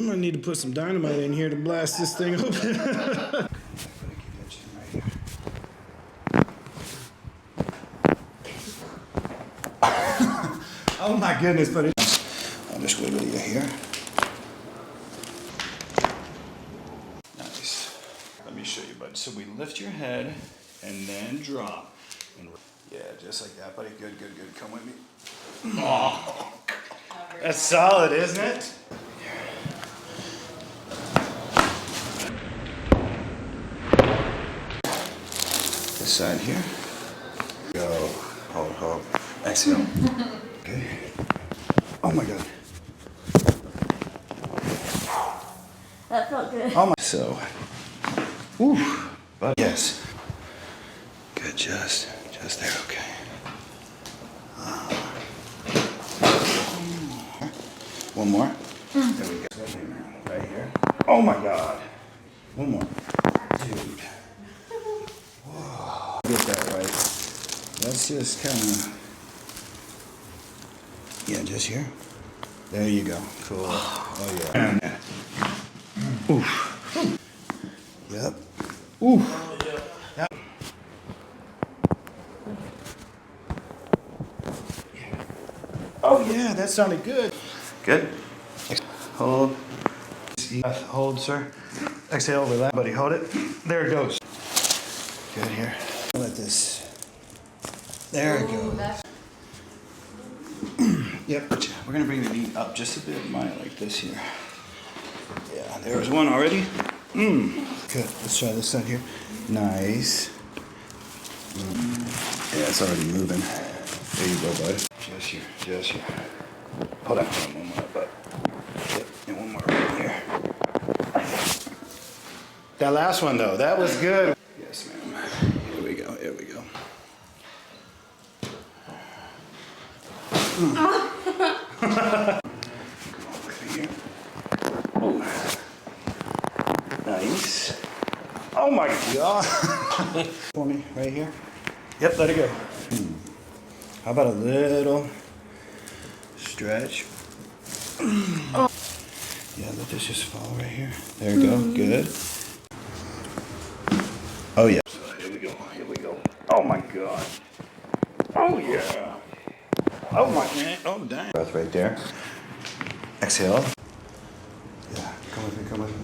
I'm gonna need to put some dynamite in here to blast this thing open. Oh my goodness, buddy. I'll just wiggle you here. Nice. Let me show you, bud. So we lift your head and then drop. And yeah, just like that, buddy. Good, good, good. Come with me. Oh, that's solid, isn't it? This side here. Go. Hold, hold. Exhale. Okay. Oh my God. That felt good. Oh my. So. Woo. But yes. Good. Just there. Okay. One more. There we go. Right here. Oh my God. One more. Dude. Whoa. Get that right. Let's just kind of. Yeah, just here. There you go. Cool. Oh yeah. Oof. Yep. Oof. Yep. Oh yeah, that sounded good. Good. Hold. Hold, sir. Exhale, relax. Buddy, hold it. There it goes. Good here. Let this. There it goes. Yep. We're gonna bring the knee up just a bit, Maya, like this here. Yeah, there's one already. Good. Let's try this side here. Nice. Yeah, it's already moving. There you go, bud. Just here. Just here. Hold on. One more, bud. Yep. And one more right here. That last one though, that was good. Yes, ma'am. Here we go. Here we go. Oh. Nice. Oh my God. For me, right here. Yep, let it go. How about a little stretch? Oh. Yeah, let this just fall right here. There you go. Good. Oh yeah. Here we go. Here we go. Oh my God. Oh yeah. Oh my man. Oh dang. Breath right there. Exhale. Yeah. Come with me. Come with me.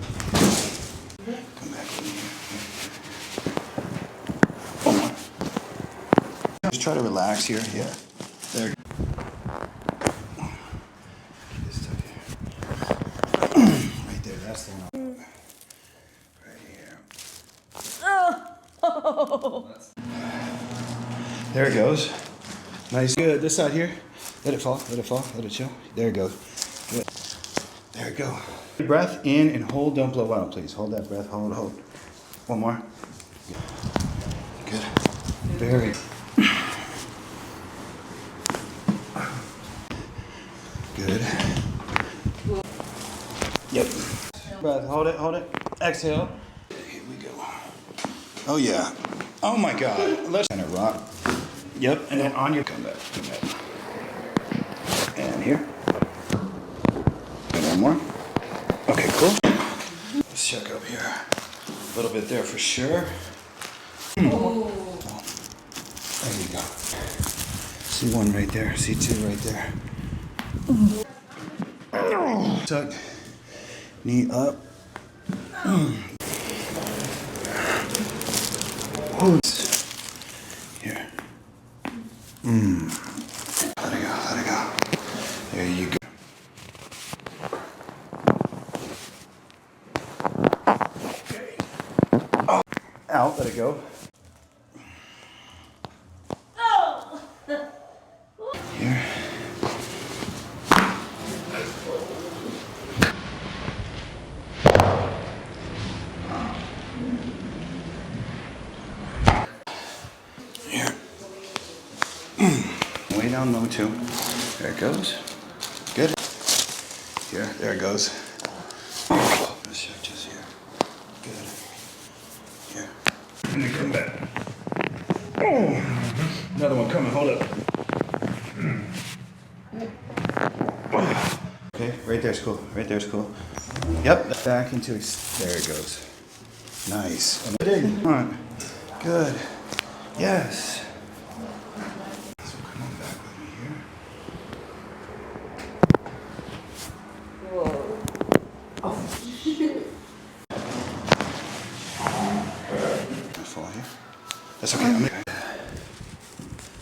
Come back with me. One more. Just try to relax here. Yeah. There. This tuck here. Right there. That's the one. Right here. Oh. There it goes. Nice. Good. This side here. Let it fall. Let it fall. Let it chill. There it goes. Good. There it go. Breath in and hold. Don't blow out, please. Hold that breath. Hold, hold. One more. Good. Very. Good. Yep. Breath. Hold it. Hold it. Exhale. Here we go. Oh yeah. Oh my God. Let's kind of rock. Yep. And then on your come back. Come back. And here. And one more. Okay, cool. Let's check up here. A little bit there for sure. Oh. There you go. See one right there. See two right there. Tuck. Knee up. Oh. Here. Let it go. Let it go. There you go. Okay. Oh. Out. Let it go. Oh. Here. Here. Way down low too. There it goes. Good. Here. There it goes. Just here. Good. Here. And then come back. Oh. Another one coming. Hold up. Okay. Right there's cool. Right there's cool. Yep, back into, there it goes. Nice. And dig. Come on. Good. Yes. So come on back with me here. Whoa. I fall here. That's okay. I'm gonna,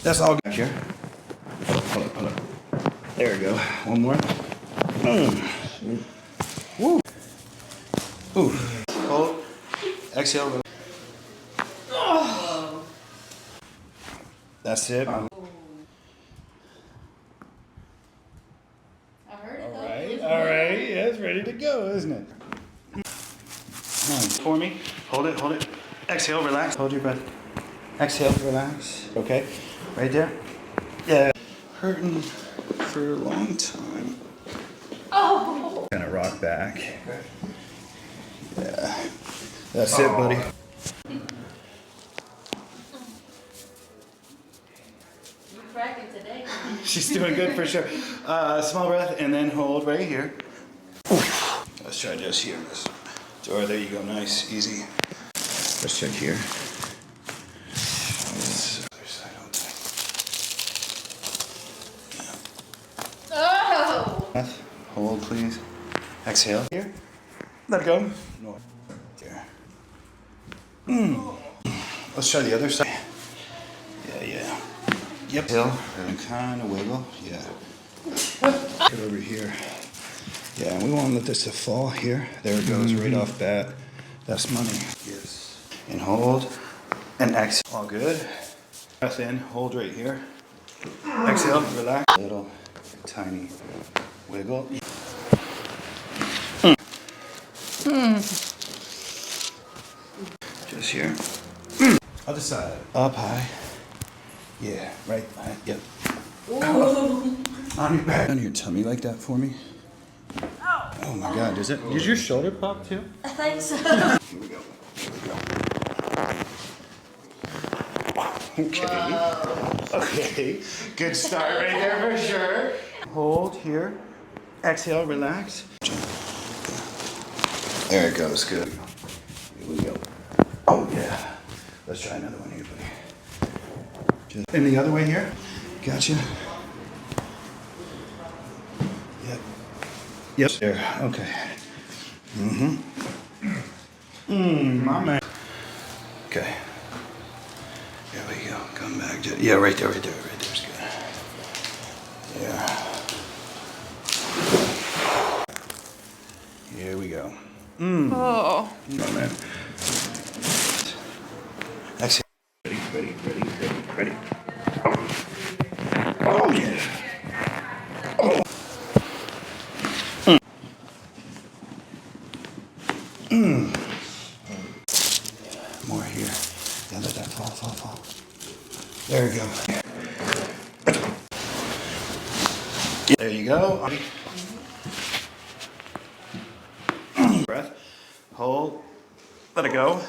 that's all good here. Hold up. There we go. One more. Woo. Ooh. Hold. Exhale. Whoa. That's it. I heard it though. All right. Yeah, it's ready to go, isn't it? Nice. For me. Hold it. Exhale, relax. Hold your breath. Exhale, relax. Okay. Right there. Yeah. Hurting for a long time. Oh. Gonna rock back. Yeah. That's it, buddy. You cracking today? She's doing good for sure. Small breath and then hold right here. Let's try just here. Or there you go. Nice, easy. Let's check here. This other side, Oh. breath. Hold, please. Exhale here. Let it go. No. There. Let's try the other side. Yeah. Yep. Exhale and kind of wiggle. Yeah. Get over here. Yeah, and we won't let this fall here. There it goes, right off bat. That's money. Yes. And hold. And exhale. All good. Breath in. Hold right here. Exhale. Relax. Little tiny wiggle. Just here. Other side. Up high. Yeah, right. Yep. On your back. On your tummy like that for me. Oh my God, did your shoulder pop too? I think so. Here we go. Okay. Whoa. Okay. Good start right there for sure. Hold here. Exhale, relax. There it goes. Good. Here we go. Oh yeah. Let's try another one here, buddy. And the other way here. Gotcha. Yep. There. Okay. My man. Okay. Here we go. Come back to, yeah, right there's good. Yeah. Here we go. Oh. My man. Exhale. Ready. Oh yeah. More here. Yeah, let that fall. There we go. There you go. Breath. Hold. Let it go.